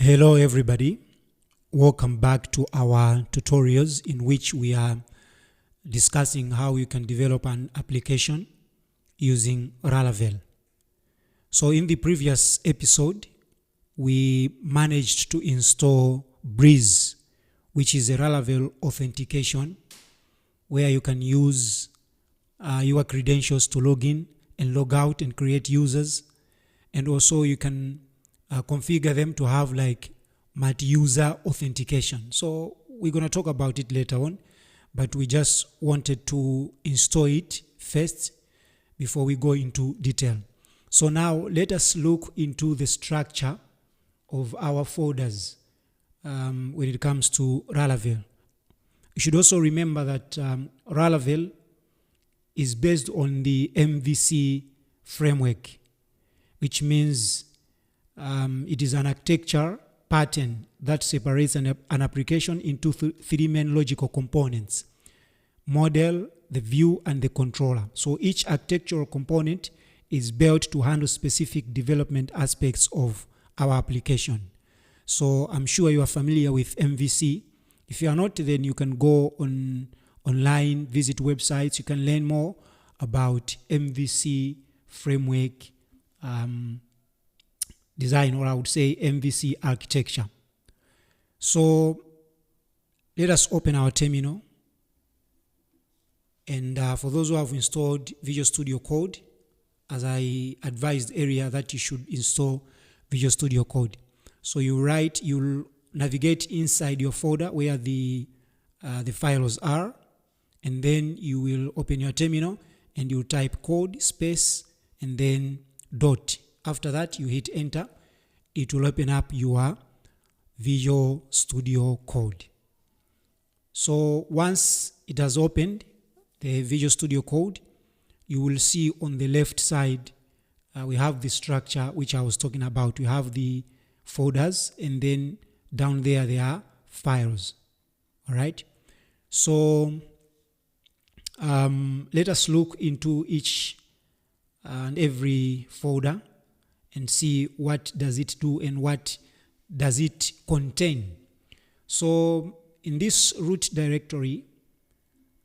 Hello everybody, welcome back to our tutorials in which we are discussing how you can develop an application using Laravel. So in the previous episode, we managed to install Breeze, which is a Laravel authentication where you can use your credentials to log in and log out and create users, and also you can configure them to have like multi-user authentication. So we're going to talk about it later on, but we just wanted to install it first before we go into detail. So now let us look into the structure of our folders when it comes to Laravel. You should also remember that Laravel is based on the MVC framework, which means it is an architecture pattern that separates an application into three main logical components: model, the view, and the controller. So each architectural component is built to handle specific development aspects of our application. So I'm sure you are familiar with MVC. If you are not, then you can go online, visit websites. You can learn more about MVC framework design, or I would say MVC architecture. So let us open our terminal. And for those who have installed Visual Studio Code, as I advised earlier that you should install Visual Studio Code. So you'll navigate inside your folder where the files are, and then you will open your terminal and you type code space and then dot. After that, you hit enter. It will open up your Visual Studio Code. So once it has opened the Visual Studio Code, you will see on the left side we have the structure which I was talking about. We have the folders, and then down there are files. All right. So let us look into each and every folder and see what does it do and what does it contain. So in this root directory,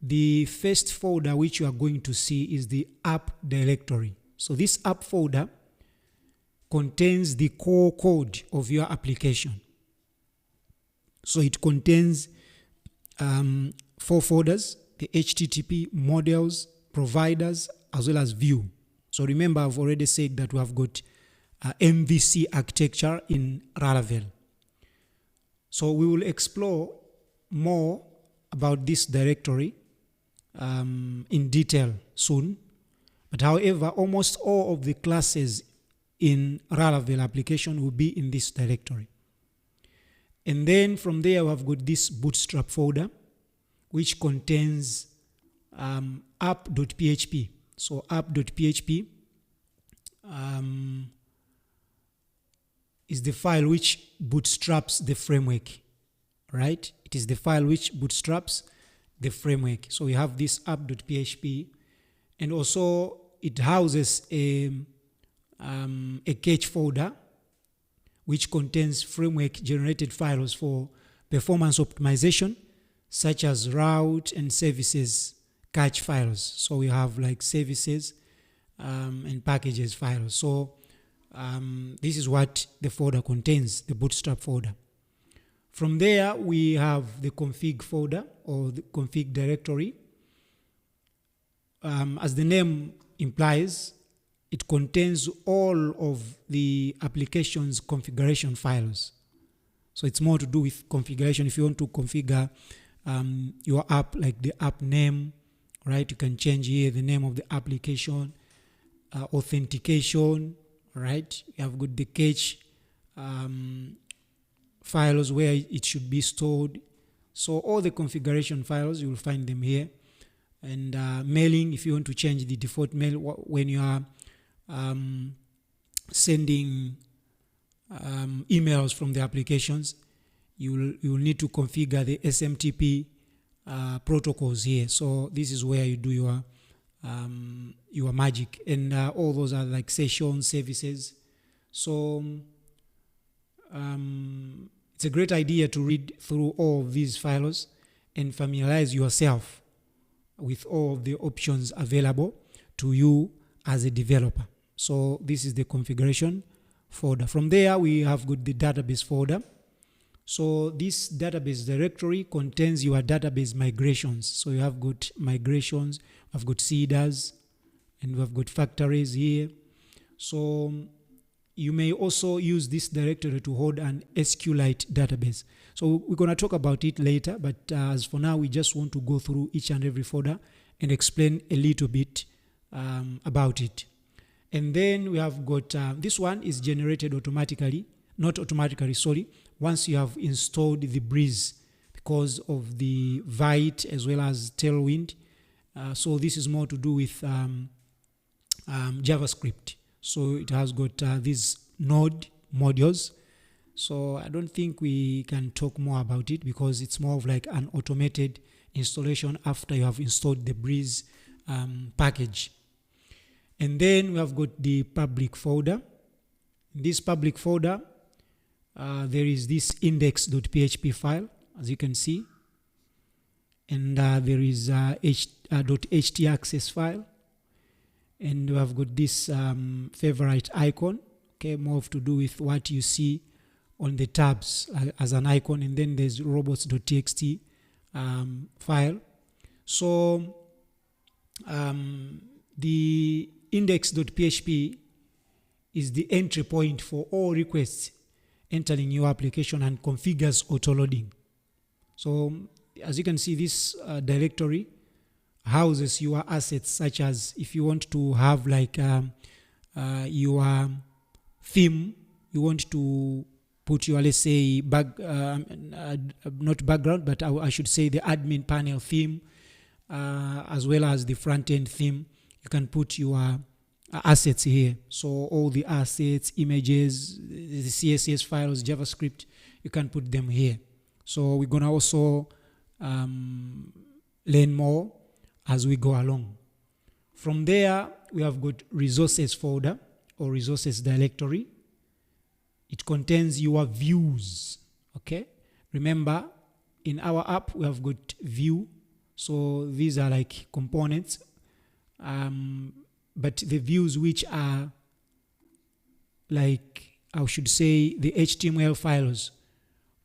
the first folder which you are going to see is the app directory. So this app folder contains the core code of your application. So it contains 4 folders: the HTTP, models, providers, as well as view. So remember, I've already said that we have got MVC architecture in Laravel. So we will explore more about this directory in detail soon. But however, almost all of the classes in Laravel application will be in this directory. And then from there we have got this bootstrap folder, which contains app.php. So app.php is the file which bootstraps the framework, right? It is the file which bootstraps the framework. So we have this app.php, and also it houses a cache folder which contains framework generated files for performance optimization, such as route and services cache files. So we have like services and packages files. So this is what the folder contains, the bootstrap folder. From there, we have the config folder, or the config directory. As the name implies, it contains all of the application's configuration files. So it's more to do with configuration. If you want to configure your app, like the app name, right? You can change here the name of the application, authentication, right? You have got the cache files where it should be stored. So all the configuration files, you will find them here. And mailing, if you want to change the default mail when you are sending emails from the applications, you will need to configure the SMTP protocols here. So this is where you do your magic, and all those are like session services. So it's a great idea to read through all of these files and familiarize yourself with all of the options available to you as a developer. So this is the configuration folder. From there, we have got the database folder. So this database directory contains your database migrations. So you have got migrations, I've got seeders, and we've got factories here. So you may also use this directory to hold an SQLite database. So we're going to talk about it later, but as for now, we just want to go through each and every folder and explain a little bit about it. And then we have got, this one is generated automatically, not automatically, sorry, once you have installed the Breeze because of the Vite as well as Tailwind. So this is more to do with JavaScript. So it has got these node modules. So I don't think we can talk more about it because it's more of like an automated installation after you have installed the Breeze package. And then we have got the public folder. In this public folder, there is this index.php file, as you can see. And there is .htaccess file. And we have got this favorite icon, okay, more to do with what you see on the tabs as an icon. And then there's robots.txt file. So the index.php is the entry point for all requests entering your application and configures auto-loading. So as you can see, this directory houses your assets, such as if you want to have like your theme, you want to put your, let's say, not background, but I should say the admin panel theme, as well as the front-end theme. You can put your assets here. So all the assets, images, the CSS files, JavaScript, you can put them here. So we're going to also learn more as we go along. From there, we have got resources folder or resources directory. It contains your views, okay? Remember, in our app, we have got view. So these are like components. But the views which are like, I should say, the HTML files,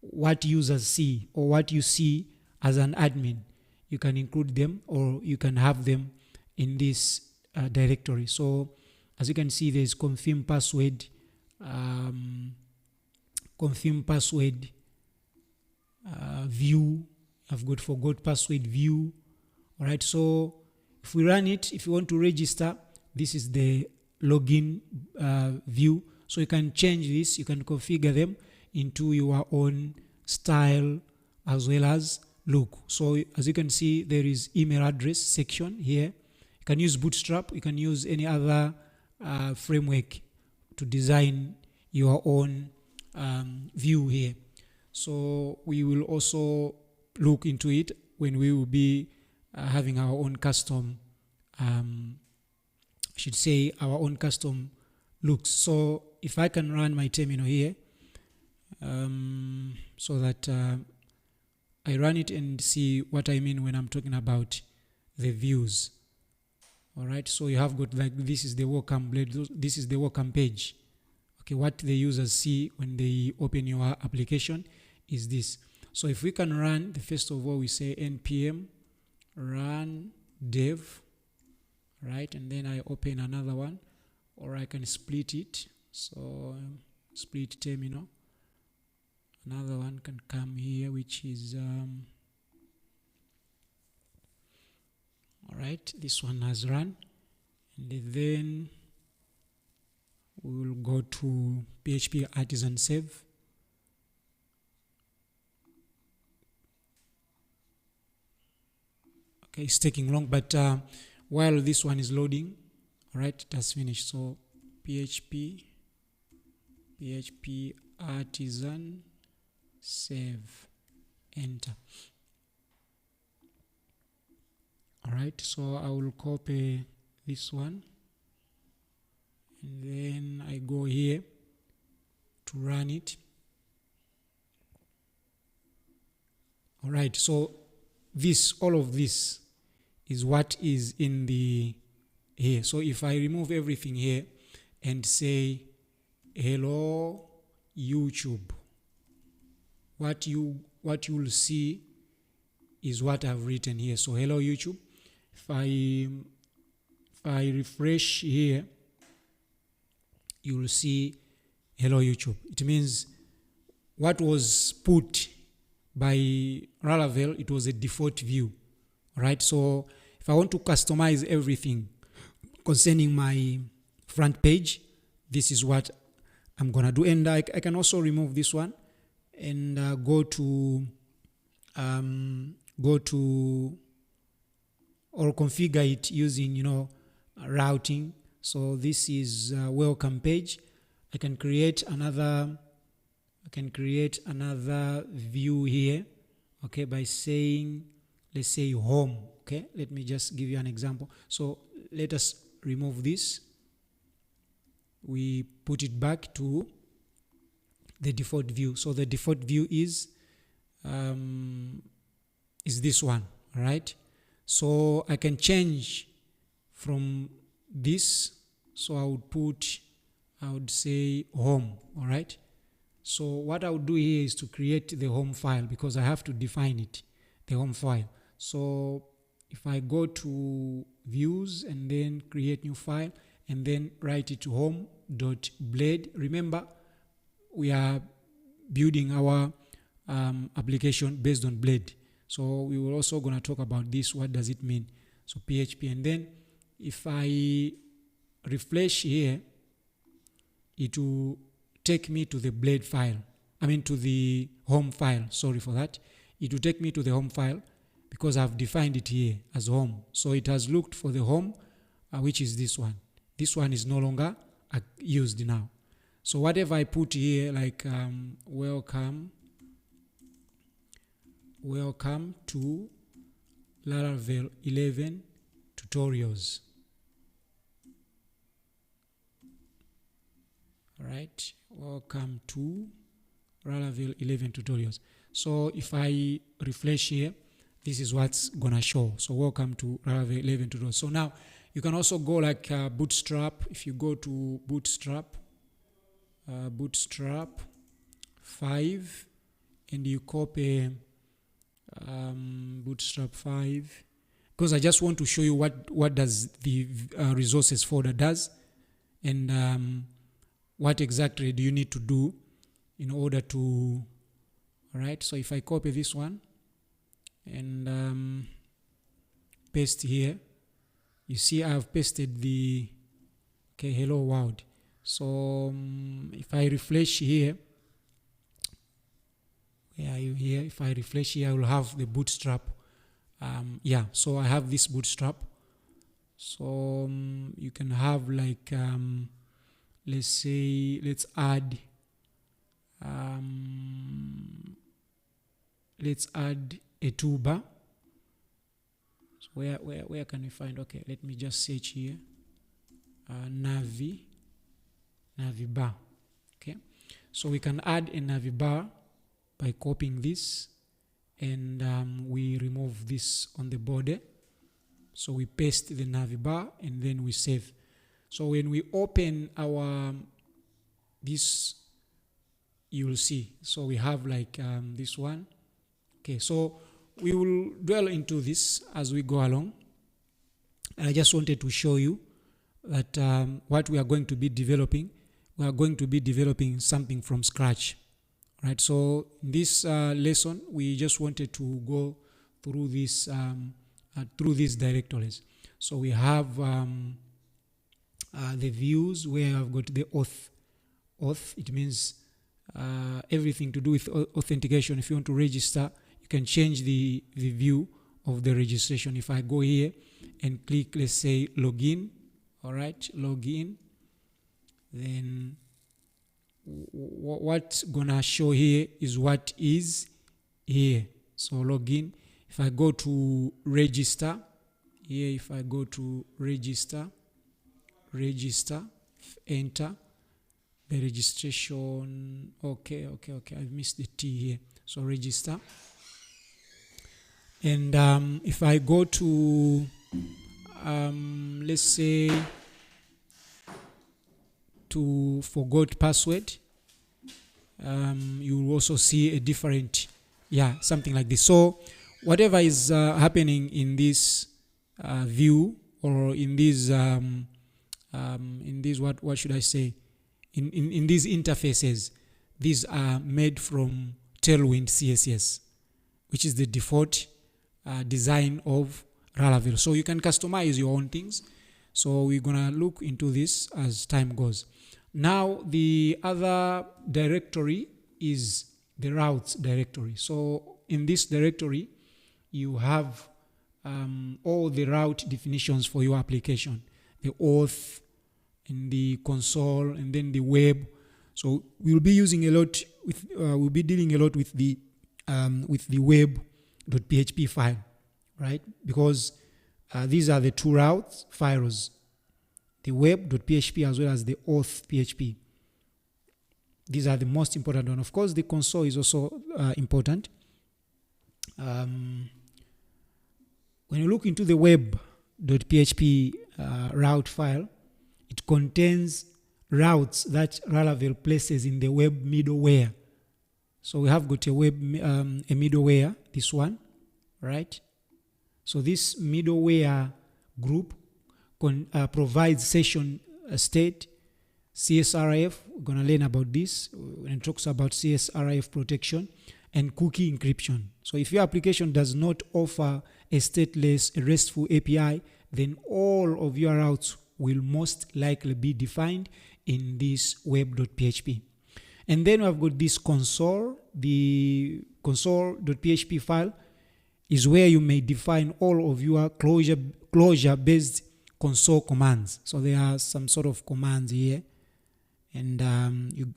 what users see or what you see as an admin, you can include them or you can have them in this directory. So as you can see, there's confirm password, view. I've got forgot password view. All right. So if we run it, if you want to register, this is the login view. So you can change this. You can configure them into your own style as well as look. So as you can see, there is email address section here. You can use Bootstrap. You can use any other framework to design your own view here. So we will also look into it when we will be having our own custom, I should say our own custom looks. So if I can run my terminal here, so that I run it and see what I mean when I'm talking about the views. All right, so you have got like, this is the welcome, this is the welcome page. Okay, what the users see when they open your application is this. So if we can run, the first of all, we say npm run dev, right? And then I open another one, or I can split it. So split terminal. Another one can come here, which is, all right, this one has run. And then we will go to PHP artisan save. Okay, it's taking long, but while this one is loading, all right, it has finished. So PHP artisan save, enter. All right, so I will copy this one, and then I go here to run it. All right, so all of this is what is in the here. So if I remove everything here and say hello YouTube, what you will see is what I've written here. So hello YouTube. If I refresh here, you will see hello YouTube. It means what was put by Laravel, it was a default view. Right? So if I want to customize everything concerning my front page, this is what I'm gonna do. And I can also remove this one and go to or configure it using routing. So this is welcome page. I can create another view here, okay, by saying, let's say home. Okay, let me just give you an example. So let us remove this. We put it back to the default view. So the default view is this one. All right, so I can change from this. So I would say home. All right, so what I would do here is to create the home file, because I have to define it, the home file. So if I go to views and then create new file and then write it to home.blade, remember we are building our application based on Blade. So we were also going to talk about this. What does it mean? So PHP, and then if I refresh here, it will take me to the Blade file. To the home file. Sorry for that. It will take me to the home file because I've defined it here as home. So it has looked for the home, which is this one. This one is no longer used now. So whatever I put here, like welcome to Laravel 11 tutorials. All right, welcome to Laravel 11 tutorials. So if I refresh here, this is what's gonna show. So welcome to Laravel 11 tutorials. So now you can also go like Bootstrap. If you go to Bootstrap 5, and you copy Bootstrap 5, because I just want to show you what does the resources folder does, and what exactly do you need to do in order to, all right. So if I copy this one and paste here, you see I've pasted the hello world. So if I refresh here, where are you here? If I refresh here, I will have the Bootstrap. So I have this Bootstrap. So you can have like let's add a toolbar. So where can we find? Okay, let me just search here. Navi bar. Okay, so we can add a Navi bar by copying this, and we remove this on the border. So we paste the Navi bar and then we save. So when we open our this, you will see. So we have like this one. Okay, so we will dwell into this as we go along. And I just wanted to show you that what we are going to be developing, we are going to be developing something from scratch. Right, so in this lesson, we just wanted to go through this through these directories. So we have the views where I've got the auth. It means everything to do with authentication. If you want to register, you can change the view of the registration. If I go here and click, let's say login, all right, login, then what's gonna show here is what is here. So login. If I go to register here, if I go to register, enter the registration. Okay, I missed the T here. So register. And if I go to, let's say, to forgot password, you will also see a different, something like this. So whatever is happening in this view, or in these what should I say, in these interfaces, these are made from Tailwind CSS, which is the default design of Laravel. So you can customize your own things. So we're gonna look into this as time goes. Now the other directory is the routes directory. So in this directory, you have all the route definitions for your application, the auth, and the console, and then the web. So we'll be using a lot with, we'll be dealing a lot with the web.php file, right? Because these are the two routes files, the web.php as well as the auth.php. These are the most important one. Of course, the console is also important. When you look into the web.php route file, it contains routes that Laravel places in the web middleware. So we have got a web a middleware, this one, right? So this middleware group provides session state, CSRF. We're going to learn about this when it talks about CSRF protection, and cookie encryption. So if your application does not offer a stateless, a RESTful API, then all of your routes will most likely be defined in this web.php. And then we've got this console. The console.php file is where you may define all of your closure-based console commands. So there are some sort of commands here, and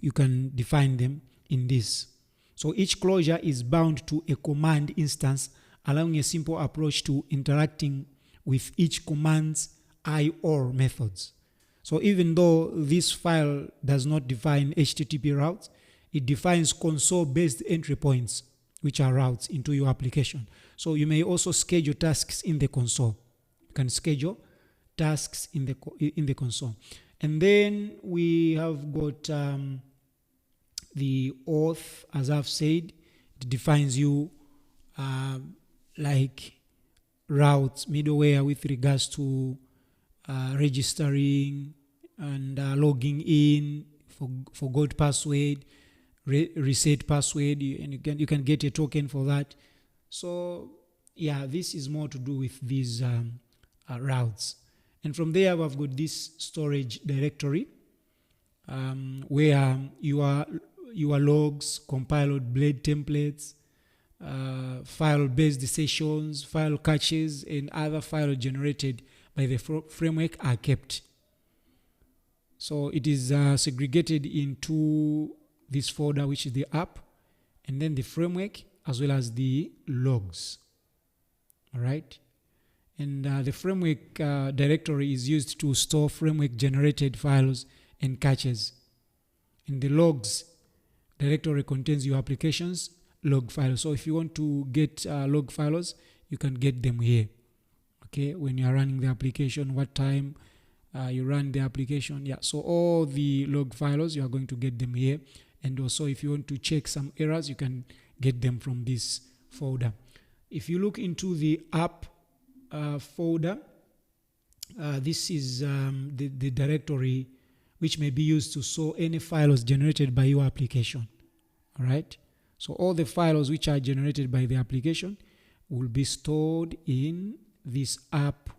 you can define them in this. So each closure is bound to a command instance, allowing a simple approach to interacting with each command's IOR methods. So even though this file does not define HTTP routes, it defines console-based entry points, which are routes into your application. So you may also schedule tasks in the console. You can schedule tasks in the console. And then we have got the auth, as I've said. It defines you like routes, middleware with regards to registering and logging in, forgot password, reset password, and you can get a token for that. So yeah, this is more to do with these routes. And from there, we've got this storage directory where your logs, compiled blade templates, file-based sessions, file caches, and other files generated by the framework are kept. So it is segregated into this folder, which is the app, and then the framework, as well as the logs. All right. And the framework directory is used to store framework-generated files and caches. And the logs directory contains your application's log files. So if you want to get log files, you can get them here. Okay, when you are running the application, what time you run the application. Yeah, so all the log files, you are going to get them here. And also, if you want to check some errors, you can get them from this folder. If you look into the app folder, this is the directory which may be used to store any files generated by your application. All right. So all the files which are generated by the application will be stored in this app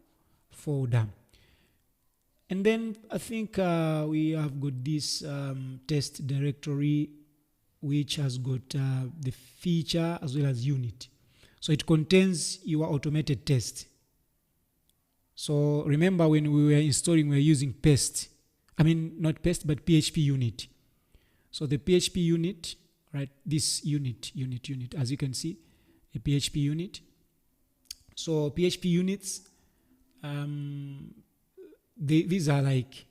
folder. And then I think we have got this test directory, which has got the feature as well as unit. So it contains your automated test. So remember when we were installing, we were using PEST. I mean, not PEST, but PHP unit. So the PHP unit, right, this unit, as you can see, a PHP unit. So PHP units, these are like,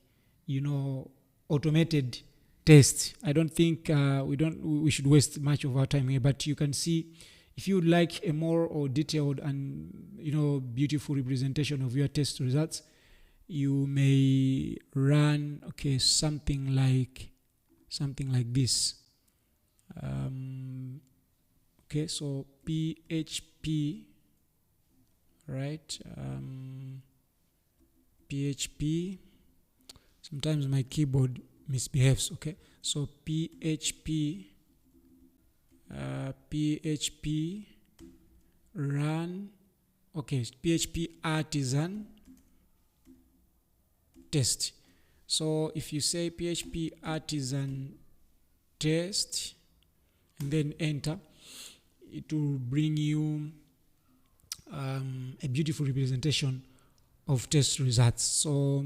automated tests. I don't think we should waste much of our time here, but you can see If you would like a more or detailed and beautiful representation of your test results, you may run something like this. So PHP, right? PHP. Sometimes my keyboard misbehaves. Okay, so PHP run. PHP artisan test. So if you say PHP artisan test and then enter, it will bring you a beautiful representation of test results. So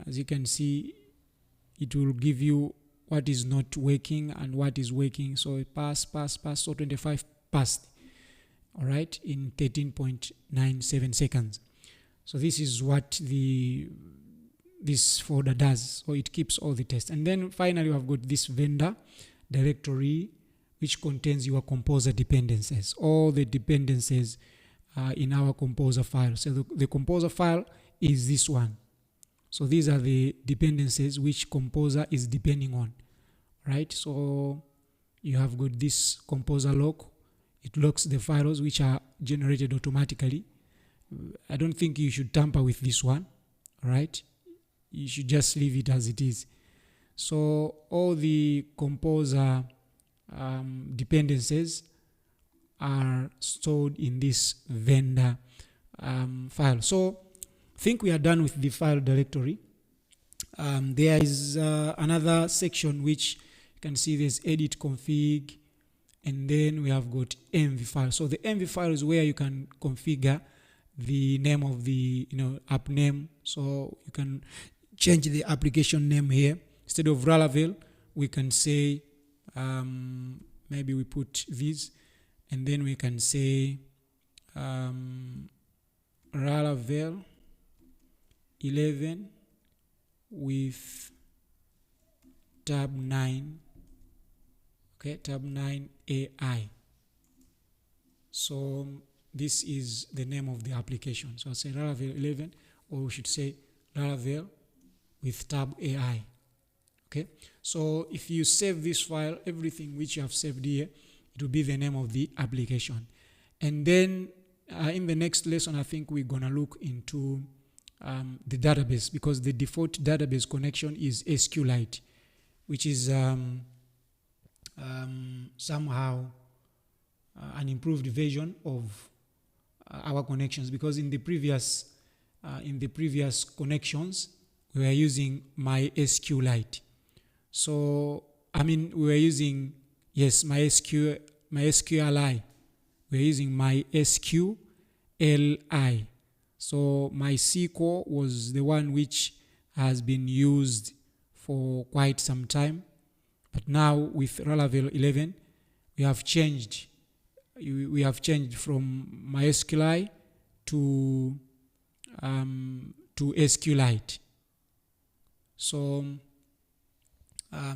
as you can see, it will give you what is not working and what is working. So pass. So 25 passed, all right, in 13.97 seconds. So this is what this folder does. So it keeps all the tests. And then finally we have got this vendor directory, which contains your composer dependencies, all the dependencies in our composer file. So the composer file is this one. So these are the dependencies which composer is depending on, right? So you have got this composer lock. It locks the files which are generated automatically. I don't think you should tamper with this one, right? You should just leave it as it is. So all the composer dependencies are stored in this vendor file. So I think we are done with the file directory. There is another section which you can see there's edit config, and then we have got env file. So the env file is where you can configure the name of the app name. So you can change the application name here. Instead of Laravel, we can say maybe we put this, and then we can say Laravel 11 with Tabnine, Tabnine AI. So this is the name of the application. So I'll say Laravel 11, or we should say Laravel with Tab AI. Okay, so if you save this file, everything which you have saved here, it will be the name of the application. And then in the next lesson, I think we're gonna look into the database, because the default database connection is SQLite, which is somehow an improved version of our connections, because in the previous connections we were using MySQLite. So we were using MySQLi. We're using MySQLi. So MySQL was the one which has been used for quite some time, but now with Laravel 11 we have changed from MySQLi to SQLite. So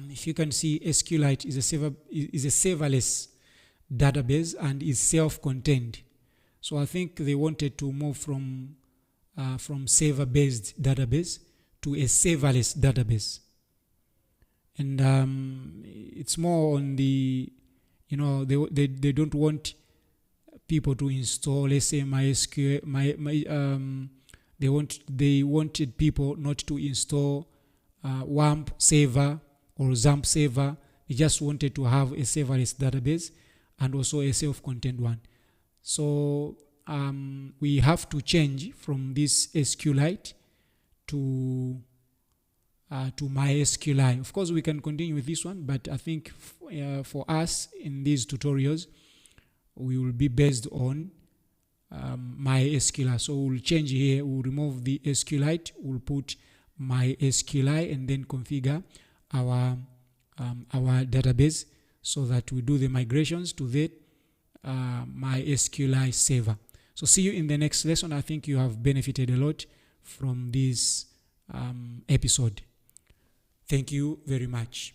if you can see, SQLite is a serverless database and is self-contained. So I think they wanted to move from server-based database to a serverless database, and it's more on the they don't want people to install, let's say, MySQL. They wanted people not to install WAMP server or XAMPP server. They just wanted to have a serverless database and also a self-contained one. So we have to change from this SQLite to MySQLi. Of course, we can continue with this one, but I think for us in these tutorials, we will be based on MySQLi. So we'll change here. We'll remove the SQLite. We'll put MySQLi and then configure our database so that we do the migrations to the MySQLi server. So see you in the next lesson. I think you have benefited a lot from this episode. Thank you very much.